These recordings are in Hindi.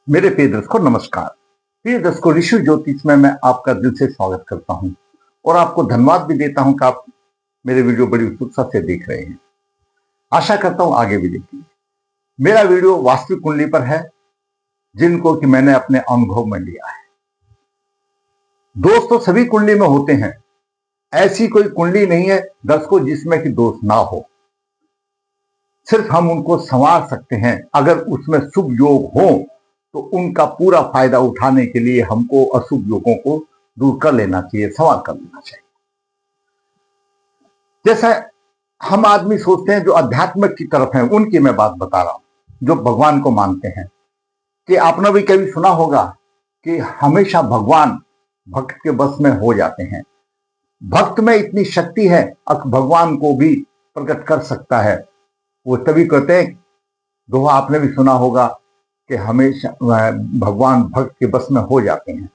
मेरे प्रिय दर्शकों नमस्कार। प्रिय दर्शकों, ऋषि ज्योतिष में मैं आपका दिल से स्वागत करता हूं और आपको धन्यवाद भी देता हूं कि आप मेरे वीडियो बड़ी उत्सुकता से देख रहे हैं। आशा करता हूं आगे भी देखेंगे। मेरा वीडियो वास्तविक कुंडली पर है, जिनको कि मैंने अपने अनुभव में लिया है। दोष तो सभी कुंडली में होते हैं, ऐसी कोई कुंडली नहीं है दर्शकों जिसमें कि दोष ना हो। सिर्फ हम उनको संवार सकते हैं। अगर उसमें शुभ योग हो तो उनका पूरा फायदा उठाने के लिए हमको अशुभ योगों को दूर कर लेना चाहिए, संवार कर लेना चाहिए। जैसे हम आदमी सोचते हैं जो अध्यात्म की तरफ हैं, उनकी मैं बात बता रहा हूं, जो भगवान को मानते हैं, कि आपने भी कभी सुना होगा कि हमेशा भगवान भक्त के बस में हो जाते हैं। भक्त में इतनी शक्ति है, भगवान को भी प्रकट कर सकता है। वो तभी कहते हैं, दोहा आपने भी सुना होगा कि हमेशा भगवान भक्त के बस में हो जाते हैं,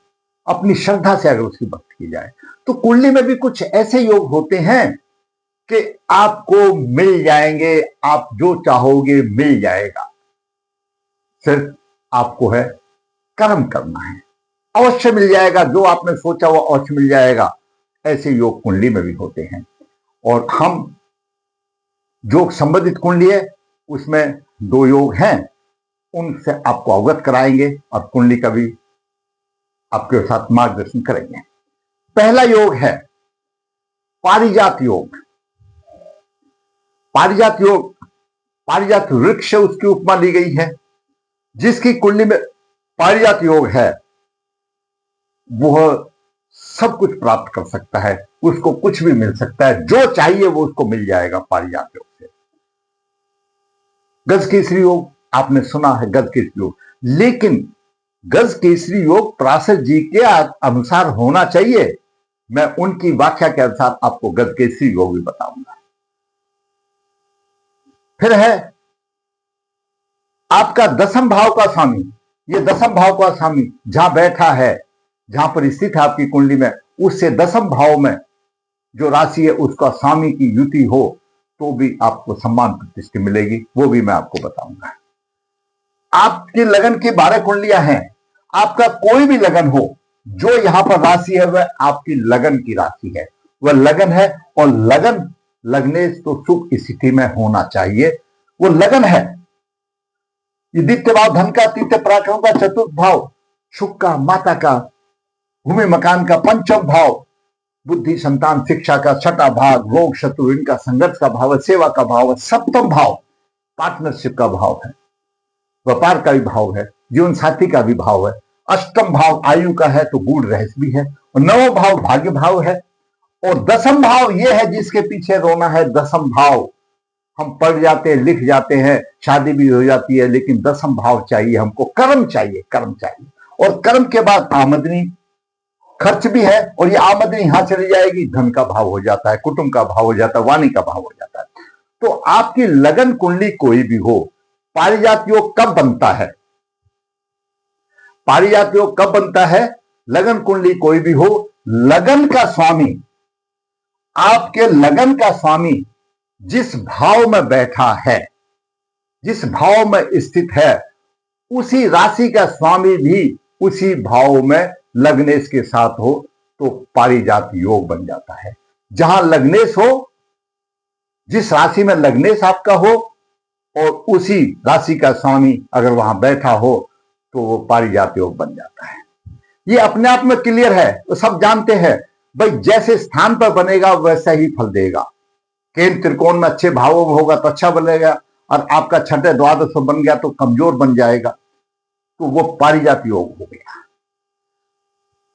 अपनी श्रद्धा से अगर उसकी भक्ति की जाए। तो कुंडली में भी कुछ ऐसे योग होते हैं कि आपको मिल जाएंगे, आप जो चाहोगे मिल जाएगा। सिर्फ आपको है कर्म करना है, अवश्य मिल जाएगा। जो आपने सोचा वो अवश्य मिल जाएगा। ऐसे योग कुंडली में भी होते हैं। और हम जो संबंधित कुंडली है उसमें दो योग हैं, उनसे आपको अवगत कराएंगे और कुंडली का भी आपके साथ मार्गदर्शन करेंगे। पहला योग है पारिजात योग। पारिजात योग, पारिजात वृक्ष उसकी उपमा ली गई है। जिसकी कुंडली में पारिजात योग है वह सब कुछ प्राप्त कर सकता है, उसको कुछ भी मिल सकता है, जो चाहिए वो उसको मिल जाएगा पारिजात योग से। गज केसरी योग आपने सुना है, गज केसरी योग, लेकिन गज केसरी योग पराशर जी के अनुसार होना चाहिए। मैं उनकी व्याख्या के अनुसार आपको गज केसरी योग भी बताऊंगा। फिर है आपका दसम भाव का स्वामी। ये दसम भाव का स्वामी जहां बैठा है, जहां पर स्थित है आपकी कुंडली में, उससे दसम भाव में जो राशि है उसका स्वामी की युति हो तो भी आपको सम्मान प्रतिष्ठा मिलेगी, वो भी मैं आपको बताऊंगा। आपकी लगन की 12 कुंडलियां हैं। आपका कोई भी लगन हो, जो यहां पर राशि है वह आपकी लगन की राशि है, वह लगन है। और लगन लगने तो शुभ स्थिति में होना चाहिए, वो लगन है। ये द्वितीय भाव धन का, तृतीय पराक्रम का, चतुर्थ भाव सुख का, माता का, भूमि मकान का, पंचम भाव बुद्धि संतान शिक्षा का, छठा भाग रोग शत्रु इनका संघर्ष का भाव है, सेवा का भाव है, सप्तम भाव पार्टनरशिप का भाव है, व्यापार का भी भाव है, जीवन साथी का भी भाव है, अष्टम भाव आयु का है तो गूढ़ रहस्य भी है, और नवम भाव भाग्य भाव है, और दसम भाव यह है जिसके पीछे रोना है। दसम भाव हम पढ़ जाते हैं, लिख जाते हैं, शादी भी हो जाती है, लेकिन दसम भाव चाहिए हमको, कर्म चाहिए, कर्म चाहिए। और कर्म के बाद आमदनी, खर्च भी है, और ये आमदनी यहां चली जाएगी, धन का भाव हो जाता है, कुटुंब का भाव हो जाता है, वाणी का भाव हो जाता है। तो आपकी लगन कुंडली कोई भी हो, पारिजात योग कब बनता है? पारिजात योग कब बनता है? लगन कुंडली कोई भी हो, लगन का स्वामी, आपके लगन का स्वामी जिस भाव में बैठा है, जिस भाव में स्थित है, उसी राशि का स्वामी भी उसी भाव में लग्नेश के साथ हो तो पारिजात योग बन जाता है। जहां लग्नेश हो, जिस राशि में लग्नेश आपका हो और उसी राशि का स्वामी अगर वहां बैठा हो तो वो पारिजात योग बन जाता है। ये अपने आप में क्लियर है, तो सब जानते हैं भाई, जैसे स्थान पर बनेगा वैसा ही फल देगा। केंद्र त्रिकोण में अच्छे भावों में होगा तो अच्छा बनेगा, और आपका छठे द्वादश में बन गया तो कमजोर बन जाएगा, तो वो पारिजात योग हो गया।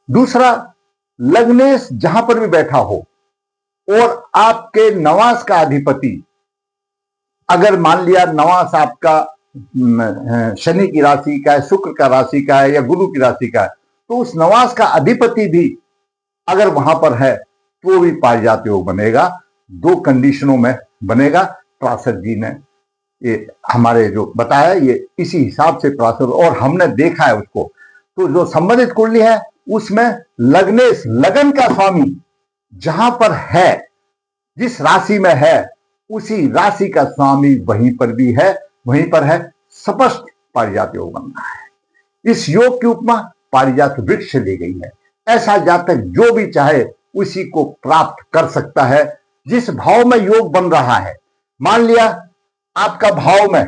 दूसरा, लग्नेश जहां पर भी बैठा हो और आपके नवास का अधिपति, अगर मान लिया नवास आपका शनि की राशि का है, शुक्र का राशि का है, या गुरु की राशि का है, तो उस नवास का अधिपति भी अगर वहां पर है तो भी पारिजात योग बनेगा। दो कंडीशनों में बनेगा। पराशर जी ने ये हमारे जो बताया, ये इसी हिसाब से पराशर, और हमने देखा है उसको। तो जो संबंधित कुंडली है उसमें लग्नेश, लगन का स्वामी जहां पर है, जिस राशि में है, उसी राशि का स्वामी वहीं पर भी है, वहीं पर है, स्पष्ट पारिजात योग बनना है। इस योग की उपमा पारिजात वृक्ष से ली गई है। ऐसा जातक जो भी चाहे उसी को प्राप्त कर सकता है जिस भाव में योग बन रहा है। मान लिया आपका भाव में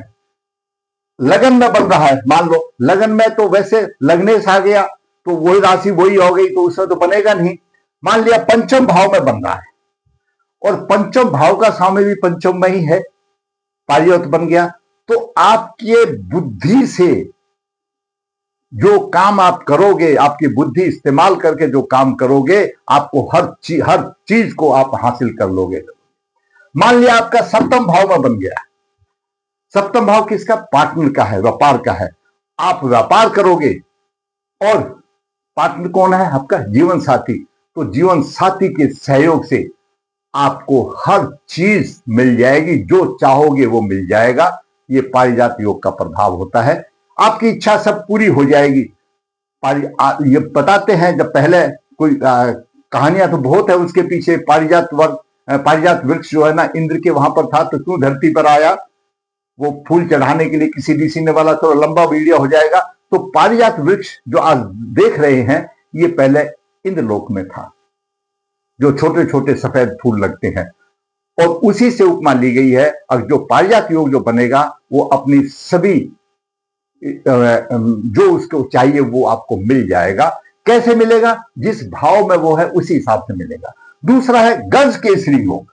लगन में बन रहा है, मान लो लगन में तो वैसे लग्नेश आ गया तो वही राशि वही हो गई, तो उसमें तो बनेगा नहीं। मान लिया पंचम भाव में बन रहा है और पंचम भाव का स्वामी भी पंचम में ही है, पारिजात बन गया, तो आपके बुद्धि से जो काम आप करोगे, आपकी बुद्धि इस्तेमाल करके जो काम करोगे, आपको हर चीज को आप हासिल कर लोगे। मान लिया आपका सप्तम भाव में बन गया। सप्तम भाव किसका? पार्टनर का है, व्यापार का है। आप व्यापार करोगे और पार्टनर कौन है? आपका जीवन साथी। तो जीवन साथी के सहयोग से आपको हर चीज मिल जाएगी, जो चाहोगे वो मिल जाएगा। ये पारिजात योग का प्रभाव होता है। आपकी इच्छा सब पूरी हो जाएगी। ये बताते हैं, जब पहले कोई कहानियां तो बहुत है उसके पीछे, पारिजात वृक्ष जो है ना इंद्र के वहां पर था तो क्यों धरती पर आया, वो फूल चढ़ाने के लिए किसी भी सीने वाला, तो लंबा वीडियो हो जाएगा। तो पारिजात वृक्ष जो आज देख रहे हैं ये पहले इंद्रलोक में था, जो छोटे छोटे सफेद फूल लगते हैं, और उसी से उपमा ली गई है। और जो पारिजात योग जो बनेगा वो अपनी सभी जो उसको चाहिए वो आपको मिल जाएगा। कैसे मिलेगा? जिस भाव में वो है उसी हिसाब से मिलेगा। दूसरा है गज केसरी योग।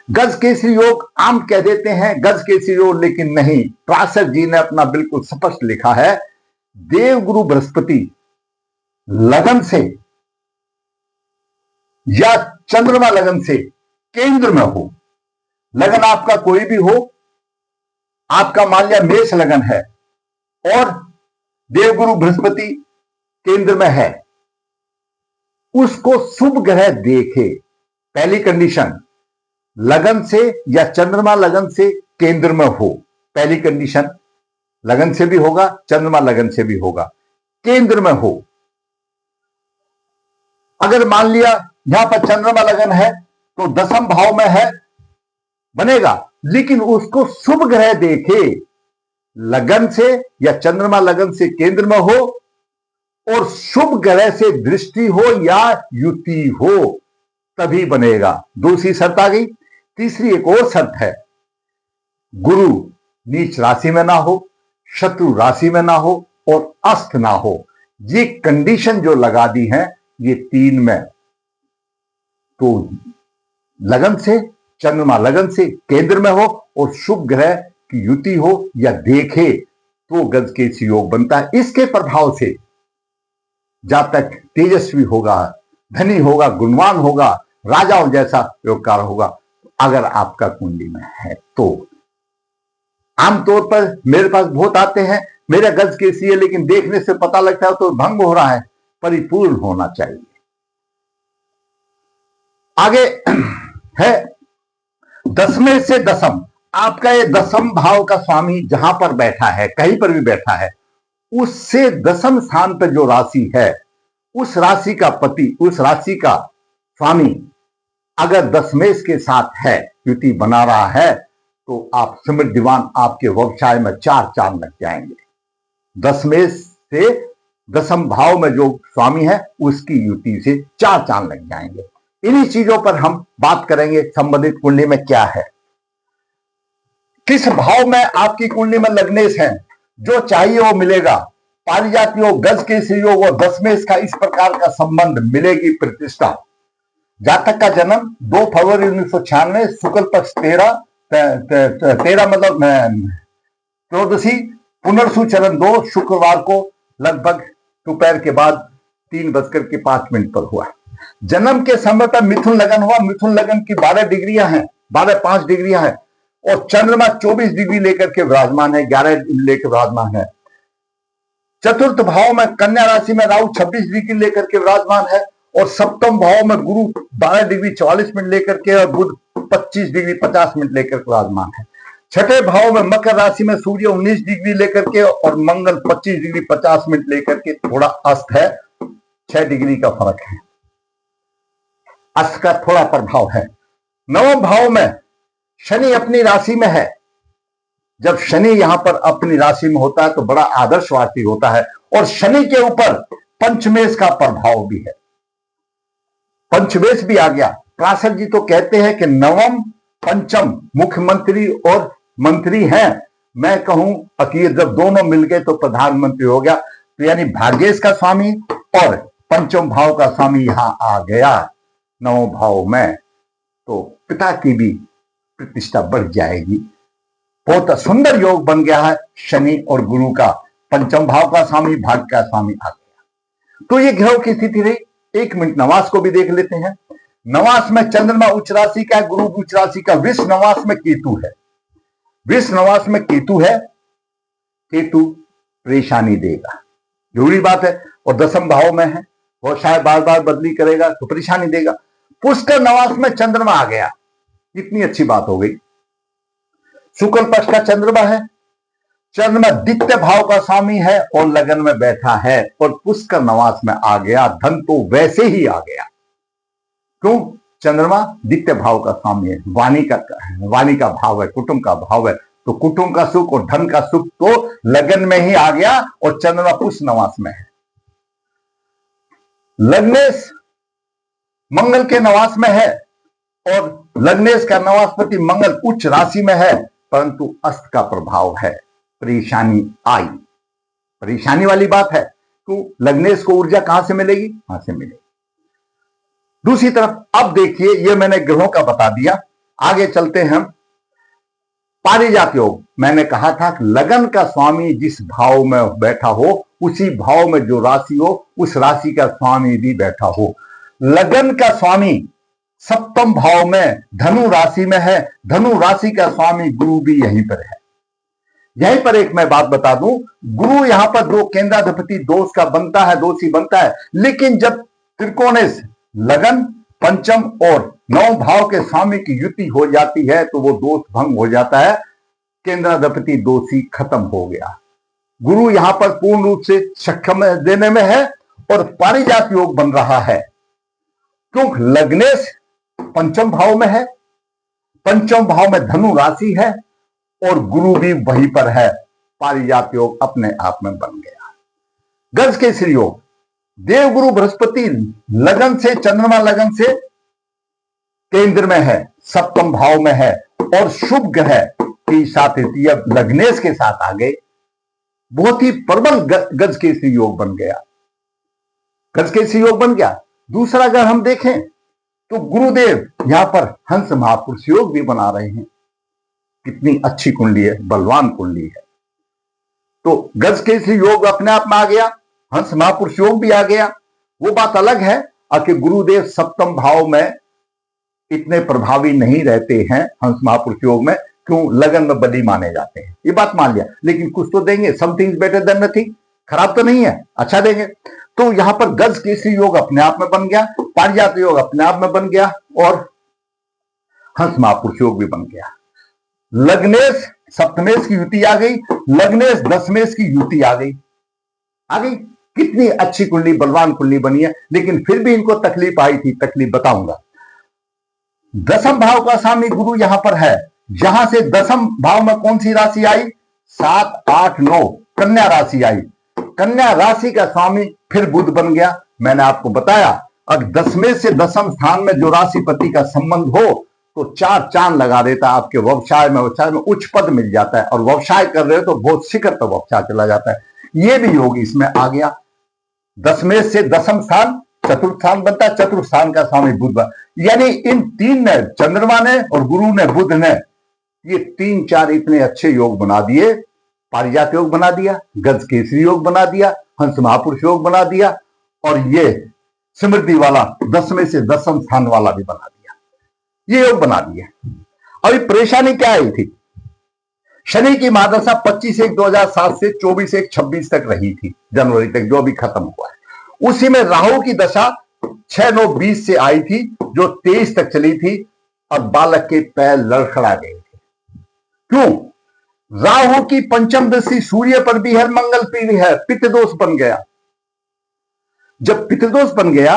गज केसरी योग आम कह देते हैं गज केसरी योग, लेकिन नहीं, प्रासर जी ने अपना बिल्कुल स्पष्ट लिखा है। देवगुरु बृहस्पति लगन से या चंद्रमा लगन से केंद्र में हो, लगन आपका कोई भी हो, आपका मान लिया मेष लगन है और देवगुरु बृहस्पति केंद्र में है, उसको शुभ ग्रह देखे। पहली कंडीशन, लगन से या चंद्रमा लगन से केंद्र में हो। पहली कंडीशन, लगन से भी होगा, चंद्रमा लगन से भी होगा, केंद्र में हो। अगर मान लिया यहां पर चंद्रमा लगन है तो दसम भाव में है, बनेगा, लेकिन उसको शुभ ग्रह देखे, लगन से या चंद्रमा लगन से केंद्र में हो और शुभ ग्रह से दृष्टि हो या युति हो, तभी बनेगा। दूसरी शर्त आ गई। तीसरी एक और शर्त है, गुरु नीच राशि में ना हो, शत्रु राशि में ना हो और अस्त ना हो। ये कंडीशन जो लगा दी है ये तीन में, तो लगन से, चंद्रमा लगन से केंद्र में हो और शुभ ग्रह की युति हो या देखे तो गज केसरी योग बनता है। इसके प्रभाव से जातक तेजस्वी होगा, धनी होगा, गुणवान होगा, राजाओं जैसा योगकार होगा, अगर आपका कुंडली में है तो। आमतौर पर मेरे पास बहुत आते हैं, मेरा गज केसरी है लेकिन देखने से पता लगता है तो भंग हो रहा है, परिपूर्ण होना चाहिए। आगे है दसवें से दसम। आपका ये दसम भाव का स्वामी जहां पर बैठा है, कहीं पर भी बैठा है, उससे दसम स्थान पर जो राशि है, उस राशि का पति, उस राशि का स्वामी अगर दसमेश के साथ है, युति बना रहा है, तो आप समृद्धिवान, आपके व्यवसाय में चार चांद लग जाएंगे। दसमेश से दसम भाव में जो स्वामी है उसकी युति से चार चांद लग जाएंगे। इन्हीं चीजों पर हम बात करेंगे। संबंधित कुंडली में क्या है, किस भाव में आपकी कुंडली में लग्नेश है, जो चाहिए वो मिलेगा। पारिजात योग, गज केसरी योग और दसमेश का इस प्रकार का संबंध, मिलेगी प्रतिष्ठा। जातक का जन्म 2 फरवरी 1996, शुक्ल पक्ष 13 मतलब 14सी, पुनर्सु चरण 2 शुक्रवार को लगभग दोपहर के बाद 3:05 पर हुआ। जन्म के समय पर मिथुन लगन हुआ। मिथुन लगन की 12 डिग्रियां हैं, 12.5 डिग्रियां हैं और चंद्रमा 24 डिग्री लेकर के विराजमान है, 11 लेकर विराजमान है। चतुर्थ भाव में कन्या राशि में राहु 26 डिग्री लेकर के विराजमान है और सप्तम भाव में गुरु 12 डिग्री 44 मिनट लेकर के और बुध 25 डिग्री 50 मिनट लेकर विराजमान है। छठे भाव में मकर राशि में सूर्य 19 डिग्री लेकर के और मंगल 25 डिग्री 50 मिनट लेकर के थोड़ा अस्त है, 6 डिग्री का फर्क है, अस्त का थोड़ा प्रभाव है। नवम भाव में शनि अपनी राशि में है, जब शनि यहां पर अपनी राशि में होता है तो बड़ा आदर्शवादी होता है, और शनि के ऊपर पंचमेश का प्रभाव भी है, पंचमेश भी आ गया। प्रासर जी तो कहते हैं कि नवम पंचम मुख्यमंत्री और मंत्री हैं, मैं कहूं अकीर जब दोनों मिल गए तो प्रधानमंत्री हो गया। तो यानी भाग्येश का स्वामी और पंचम भाव का स्वामी यहां आ गया नवम भाव में, तो पिता की भी प्रतिष्ठा बढ़ जाएगी। बहुत सुंदर योग बन गया है शनि और गुरु का, पंचम भाव का स्वामी भाग्य का स्वामी आ गया। तो ये ग्रहों की स्थिति रही। 1 मिनट नवास को भी देख लेते हैं। नवास में चंद्रमा उच्च राशि का है, गुरु उच्च राशि का, विष नवास में केतु है, विष नवास में केतु है। केतु परेशानी देगा, जरूरी बात है, और 10th भाव में है और शायद बार बार बदली करेगा तो परेशानी देगा। पुष्कर नवास में चंद्रमा आ गया, इतनी अच्छी बात हो गई। शुक्ल पक्ष का चंद्रमा है, चंद्रमा द्वितीय भाव का स्वामी है और लगन में बैठा है, और पुष्कर नवास में आ गया, धन तो वैसे ही आ गया। क्यों? चंद्रमा द्वितीय भाव का स्वामी है, वाणी का भाव है, कुटुंब का भाव है, तो कुटुंब का सुख और धन का सुख तो लगन में ही आ गया, और चंद्रमा पुष्य नवास में है। लग्नेश मंगल के नवास में है, और लग्नेश का नवासपति मंगल उच्च राशि में है, परंतु अस्त का प्रभाव है, परेशानी आई, परेशानी वाली बात है। तो लग्नेश को ऊर्जा कहां से मिलेगी? कहां से मिलेगी? दूसरी तरफ अब देखिए, ये मैंने ग्रहों का बता दिया, आगे चलते हैं। पारिजात योग, मैंने कहा था कि लगन का स्वामी जिस भाव में बैठा हो, उसी भाव में जो राशि हो, उस राशि का स्वामी भी बैठा हो। लगन का स्वामी 7th भाव में धनु राशि में है, धनु राशि का स्वामी गुरु भी यहीं पर है। यहीं पर एक मैं बात बता दूं, गुरु यहां पर दो केंद्राधिपति दोष का बनता है, दोषी बनता है, लेकिन जब त्रिकोणेश लगन पंचम और 9 भाव के स्वामी की युति हो जाती है तो वो दोष भंग हो जाता है, केंद्राधिपति दोषी खत्म हो गया। गुरु यहां पर पूर्ण रूप से सक्षम देने में है, और पारिजात योग बन रहा है, क्योंकि लग्नेश पंचम भाव में है, पंचम भाव में धनु राशि है, और गुरु भी वहीं पर है। पारिजात योग अपने आप में बन गया। गज केसरी योग, देवगुरु बृहस्पति लगन से, चंद्रमा लगन से केंद्र में है, 7th भाव में है, और शुभ ग्रह की साथ लग्नेश के साथ आ गए। बहुत ही प्रबल गज केसरी योग बन गया, गज केसरी योग बन गया। दूसरा अगर हम देखें तो गुरुदेव यहां पर हंस महापुरुष योग भी बना रहे हैं, कितनी अच्छी कुंडली है, बलवान कुंडली है। तो गज केसरी योग अपने आप में आ गया, हंस महापुरुष योग भी आ गया। वो बात अलग है कि गुरुदेव 7th भाव में इतने प्रभावी नहीं रहते हैं हंस महापुरुष योग में, क्यों? लगन में बली माने जाते हैं, ये बात मान लिया, लेकिन कुछ तो देंगे, समथिंग बेटर देन नथिंग, खराब तो नहीं है, अच्छा देंगे। तो यहां पर गज केसरी योग अपने आप में बन गया, पारिजात योग अपने आप में बन गया, और हंस महापुरुष योग भी बन गया। लग्नेश सप्तमेश की युति आ गई, लग्नेश दशमेश की युति आ गई, कितनी अच्छी कुंडली, बलवान कुंडली बनी है। लेकिन फिर भी इनको तकलीफ आई थी, तकलीफ बताऊंगा। 10th भाव का स्वामी गुरु यहां पर है, यहां से 10th भाव में कौन सी राशि आई? 7, 8, 9 कन्या राशि आई। कन्या राशि का स्वामी फिर बुध बन गया। मैंने आपको बताया, अब 10वें से 10th स्थान में जो राशिपति का संबंध हो तो 4 चांद लगा देता है आपके व्यवसाय में उच्च पद मिल जाता है, और व्यवसाय कर रहे हो तो बहुत शिखर तक व्यवसाय चला जाता है। ये भी योग इसमें आ गया। 10वें से 10th स्थान चतुर्थ स्थान बनता है, चतुर्थ स्थान का स्वामी बुध, यानी इन 3 ने, चंद्रमा ने और गुरु ने, बुध ने, ये 3-4 इतने अच्छे योग बना दिए। पारिजात योग बना दिया, गज केसरी योग बना दिया, हंस महापुरुष योग बना दिया, और ये समृद्धि वाला 10वें से 10th स्थान वाला भी बना दिया। ये योग बना दिए। अभी परेशानी क्या आई थी? शनि की महादशा 25/1/2007 से 24/1/26 तक रही थी, जनवरी तक, जो अभी खत्म हुआ है। उसी में राहु की दशा 6/9/20 से आई थी, जो 23 तक चली थी, और बालक के पैर लड़खड़ा गए थे। क्यों? राहु की पंचम दृष्टि सूर्य पर भी है, मंगल पर भी है, पितृदोष बन गया। जब पितृदोष बन गया,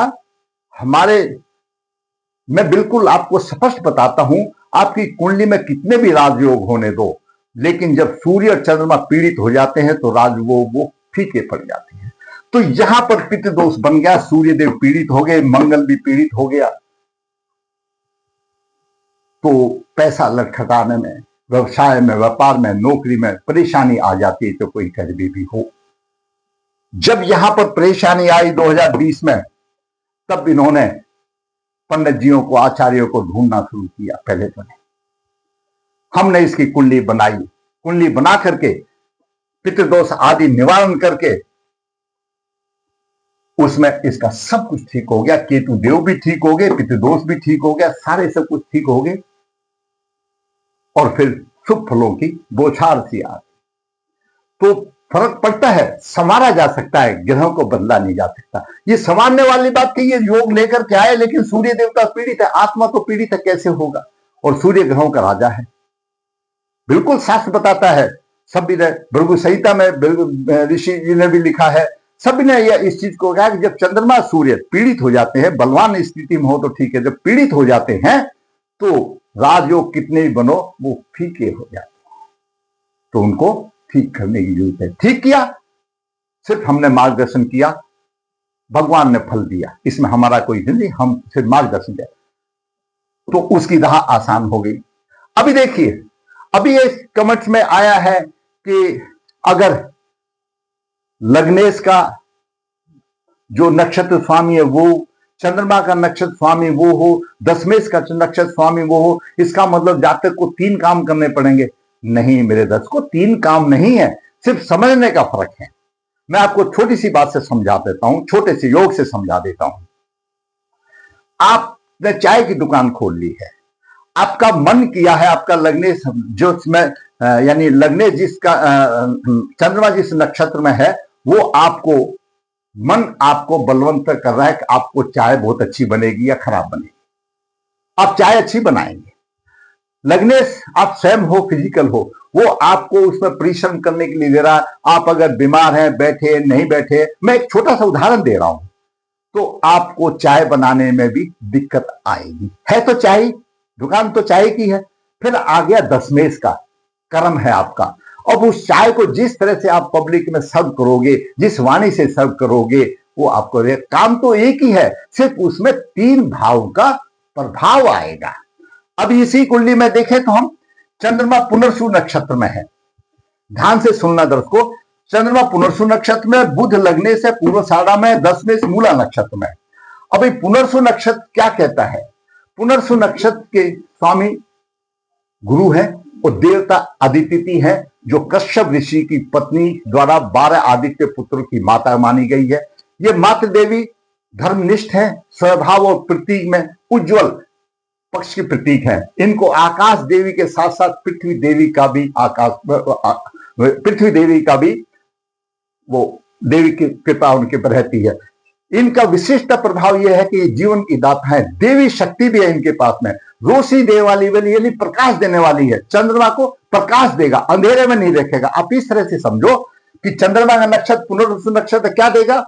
मैं बिल्कुल आपको स्पष्ट बताता हूं, आपकी कुंडली में कितने भी राजयोग होने दो, लेकिन जब सूर्य और चंद्रमा पीड़ित हो जाते हैं तो राज वो फीके पड़ जाते हैं। तो यहां पर पितृ दोष बन गया, सूर्य देव पीड़ित हो गए, मंगल भी पीड़ित हो गया, तो पैसा लटखटाने में, व्यवसाय में, व्यापार में, नौकरी में परेशानी आ जाती है, तो कोई गरीबी भी हो। जब यहां पर परेशानी आई 2020 में, तब इन्होंने पंडित जियों को, आचार्यों को ढूंढना शुरू किया। पहले तो नहीं, हमने इसकी कुंडली बनाई, कुंडली बना करके पितृदोष आदि निवारण करके उसमें इसका सब कुछ ठीक हो गया। केतु देव भी ठीक हो गए, पितृदोष भी ठीक हो गया, सारे सब कुछ ठीक हो गए, और फिर शुभ फलों की बौछार सी आ गई। तो फर्क पड़ता है, संवारा जा सकता है, ग्रहों को बदला नहीं जा सकता। ये संवारने वाली बात कि ये योग लेकर के आए, लेकिन सूर्य देवता पीड़ित है, आत्मा तो पीड़ित है, कैसे होगा? और सूर्य ग्रहों का राजा है, बिल्कुल शास्त्र बताता है। सभी ने, भृगु संहिता में ऋषि जी ने भी लिखा है, सभी ने यह इस चीज को कहा कि जब चंद्रमा सूर्य पीड़ित हो जाते हैं, बलवान स्थिति में हो तो ठीक है, जब पीड़ित हो जाते हैं तो राजयोग कितने भी बनो वो फीके हो जाते हैं। तो उनको ठीक करने की जरूरत है। ठीक किया, सिर्फ हमने मार्गदर्शन किया, भगवान ने फल दिया, इसमें हमारा कोई नहीं, हम सिर्फ मार्गदर्शन किया, तो उसकी राह आसान हो गई। अभी देखिए, अभी ये कमेंट्स में आया है कि अगर लग्नेश का जो नक्षत्र स्वामी है वो, चंद्रमा का नक्षत्र स्वामी वो हो, दशमेश का नक्षत्र स्वामी वो हो, इसका मतलब जातक को 3 काम करने पड़ेंगे। नहीं मेरे दर्शकों, 3 काम नहीं है, सिर्फ समझने का फर्क है। मैं आपको छोटी सी बात से समझा देता हूं, छोटे से योग से समझा देता हूं। आपने चाय की दुकान खोल ली है, आपका मन किया है, आपका लग्नेश जो इसमें यानी लग्नेश जिसका चंद्रमा जिस नक्षत्र में है, वो आपको, मन आपको बलवंत कर रहा है कि आपको चाय बहुत अच्छी बनेगी या खराब बनेगी। आप चाय अच्छी बनाएंगे। लग्नेश आप स्वयं हो, फिजिकल हो, वो आपको उसमें परिश्रम करने के लिए दे रहा है। आप अगर बीमार हैं, बैठे नहीं बैठे, मैं एक छोटा सा उदाहरण दे रहा हूं, तो आपको चाय बनाने में भी दिक्कत आएगी। है तो चाय, दुकान तो चाय की है। फिर आ गया दशमेश का, कर्म है आपका। अब उस चाय को जिस तरह से आप पब्लिक में सर्व करोगे, जिस वाणी से सर्व करोगे, वो आपको काम तो एक ही है, सिर्फ उसमें 3 भाव का प्रभाव आएगा। अब इसी कुंडली में देखें तो हम, चंद्रमा पुनर्सु नक्षत्र में है, ध्यान से सुनना दर्शकों। चंद्रमा पुनर्सु नक्षत्र में, बुध लग्ने से पूर्वाषाढ़ा में, दशमेश मूला नक्षत्र में। अभी पुनर्सु नक्षत्र क्या कहता है? पुनर्सु नक्षत्र के स्वामी गुरु है और देवता अदिति है, जो कश्यप ऋषि की पत्नी द्वारा 12 आदित्य पुत्रों की माता मानी गई है। ये मातृ देवी धर्मनिष्ठ है, स्वभाव और प्रतीक में उज्जवल पक्ष के प्रतीक है। इनको आकाश देवी के साथ साथ पृथ्वी देवी का भी वो देवी की कृपा उनके पर रहती है। इनका विशिष्ट प्रभाव यह है कि ये जीवन की दाता है, देवी शक्ति भी है इनके पास में, रोशनी देने वाली यानी प्रकाश देने वाली है। चंद्रमा को प्रकाश देगा, अंधेरे में नहीं रखेगा। आप इस तरह से समझो कि चंद्रमा का नक्षत्र पुनर्वसु नक्षत्र क्या देगा?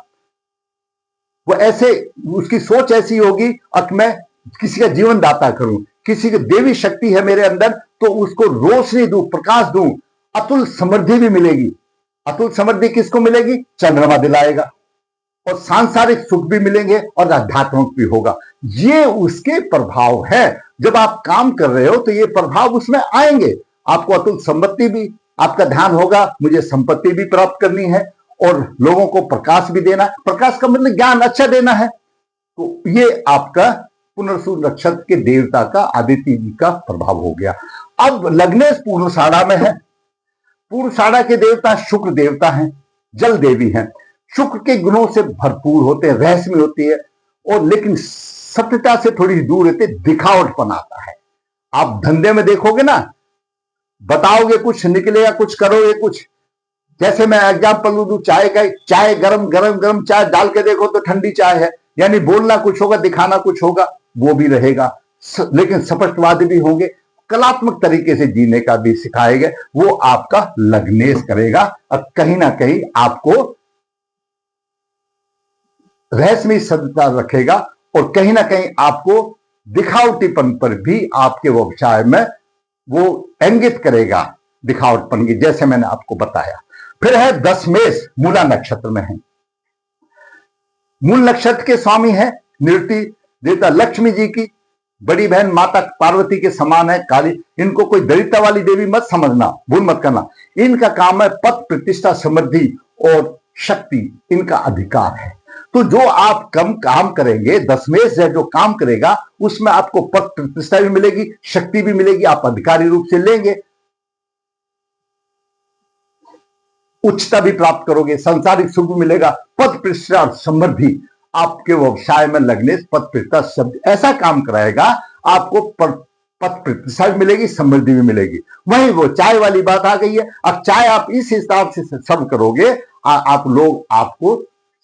वो ऐसे, उसकी सोच ऐसी होगी कि मैं किसी का जीवन दाता करूं, किसी की देवी शक्ति है मेरे अंदर, तो उसको रोशनी दूं, प्रकाश दूं, अतुल समृद्धि भी मिलेगी। अतुल समृद्धि किसको मिलेगी? चंद्रमा दिलाएगा। और सांसारिक सुख भी मिलेंगे और आध्यात्मिक भी होगा। ये उसके प्रभाव है। जब आप काम कर रहे हो तो ये प्रभाव उसमें आएंगे। आपको अतुल संपत्ति भी, आपका ध्यान होगा मुझे संपत्ति भी प्राप्त करनी है और लोगों को प्रकाश भी देना। प्रकाश का मतलब ज्ञान अच्छा देना है। तो ये आपका पुनर्सु नक्षत्र के देवता का, आदित्य जी का प्रभाव हो गया। अब लग्नेश पूर्वाषाढ़ा में है। पूर्वाषाढ़ा के देवता शुक्र देवता हैं, जल देवी हैं। शुक्र के गुणों से भरपूर होते हैं, रहस्यमय होती है, और लेकिन सत्यता से थोड़ी दूर रहते, दिखावटपन आता है। आप धंधे में देखोगे ना, बताओगे कुछ, निकलेगा कुछ, करोगे कुछ। जैसे मैं एग्जाम्पल दूं चाय का, चाय गरम चाय डाल के देखो तो ठंडी चाय है, यानी बोलना कुछ होगा, दिखाना कुछ होगा, वो भी रहेगा, लेकिन स्पष्टवादी भी होंगे, कलात्मक तरीके से जीने का भी सिखाएंगे। वो आपका लग्नेश करेगा और कहीं ना कहीं आपको रहस्यमय सत्यता रखेगा, और कहीं ना कहीं आपको दिखावटीपन पर भी आपके व्यवसाय में वो इंगित करेगा। दिखावटपन की, जैसे मैंने आपको बताया। फिर है दशमेश, मूला नक्षत्र में है। मूल नक्षत्र के स्वामी है नृति देवता लक्ष्मी जी की बड़ी बहन माता पार्वती के समान है काली। इनको कोई दरिद्रता वाली देवी मत समझना, भूल मत करना। इनका काम है पद प्रतिष्ठा समृद्धि और शक्ति, इनका अधिकार है। तो जो आप कम काम करेंगे, दशमेश है जो काम करेगा, उसमें आपको पद प्रतिष्ठा भी मिलेगी, शक्ति भी मिलेगी, आप अधिकारी रूप से लेंगे, उच्चता भी प्राप्त करोगे, सांसारिक सुख भी मिलेगा, पद प्रतिष्ठा और समृद्धि आपके व्यवसाय में लगने पद प्रतिष्ठा शब्द ऐसा काम कराएगा, आपको पद प्रतिष्ठा भी मिलेगी, समृद्धि भी मिलेगी। वही वो चाय वाली बात आ गई है। अब चाय आप इस हिसाब से सर्व करोगे, आप लोग आपको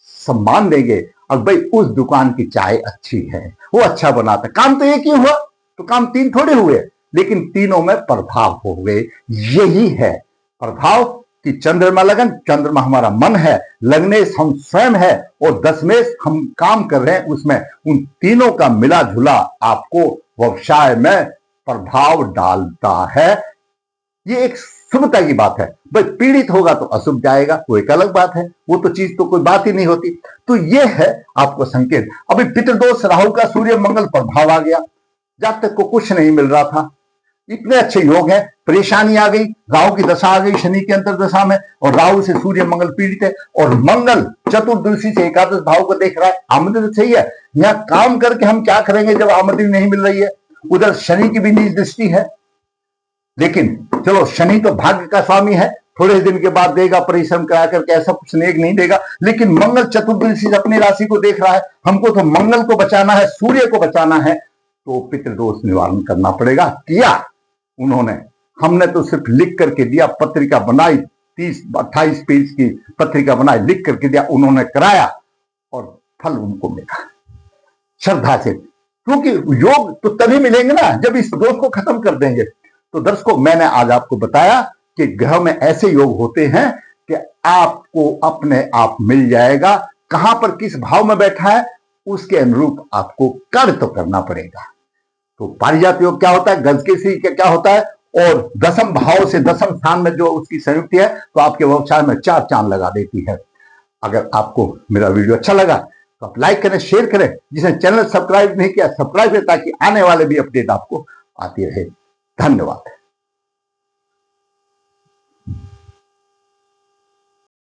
सम्मान देंगे, और भाई उस दुकान की चाय अच्छी है, वो अच्छा बनाता है। काम तो एक ही हुआ, तो काम तीन थोड़े हुए, लेकिन तीनों में प्रभाव हो गए। यही है प्रभाव कि चंद्रमा लगन, चंद्रमा हमारा मन है, लग्नेश हम स्वयं है, और दशमेश हम काम कर रहे हैं, उसमें उन तीनों का मिला जुला आपको व्यवसाय में प्रभाव डालता है। ये एक शुभता की बात है। भाई पीड़ित होगा तो अशुभ जाएगा, वो एक अलग बात है, वो तो चीज तो कोई बात ही नहीं होती। तो ये है आपको संकेत। अभी पितृदोष राहु का सूर्य मंगल प्रभाव आ गया, जातक को कुछ नहीं मिल रहा था, इतने अच्छे योग है, परेशानी आ गई, राहु की दशा आ गई शनि के अंतर्दशा में, और राहु से सूर्य मंगल पीड़ित है, और मंगल चतुर्दशी से एकादश भाव को देख रहा है। आमदनी तो सही है, यहाँ काम करके हम क्या करेंगे जब आमदनी नहीं मिल रही है। उधर शनि की भी नीच दृष्टि है, लेकिन चलो शनि तो भाग्य का स्वामी है, थोड़े दिन के बाद देगा, परिश्रम करा करके ऐसा कुछ नेक नहीं देगा। लेकिन मंगल चतुर्दशी से अपनी राशि को देख रहा है, हमको तो मंगल को बचाना है, सूर्य को बचाना है, तो पितृदोष निवारण करना पड़ेगा। किया उन्होंने, हमने तो सिर्फ लिख करके दिया, पत्रिका बनाई, 30-28 पेज की पत्रिका बनाई, लिख करके दिया, उन्होंने कराया और फल उनको मिला श्रद्धा से। क्योंकि योग तो तभी मिलेंगे ना जब इस दोष को खत्म कर देंगे। तो दर्शकों, मैंने आज आपको बताया कि ग्रह में ऐसे योग होते हैं कि आपको अपने आप मिल जाएगा। कहां पर किस भाव में बैठा है उसके अनुरूप आपको कार्य तो करना पड़ेगा। तो पारिजात योग क्या होता है, गजकेसरी क्या होता है, और दसम भाव से दसम स्थान में जो उसकी संयुक्ति है, तो आपके व्यवसाय में 4 चांद लगा देती है। अगर आपको मेरा वीडियो अच्छा लगा तो आप लाइक करें, शेयर करें। जिसने चैनल सब्सक्राइब नहीं किया, सब्सक्राइब करें, ताकि आने वाले भी अपडेट आपको आती रहे। धन्यवाद।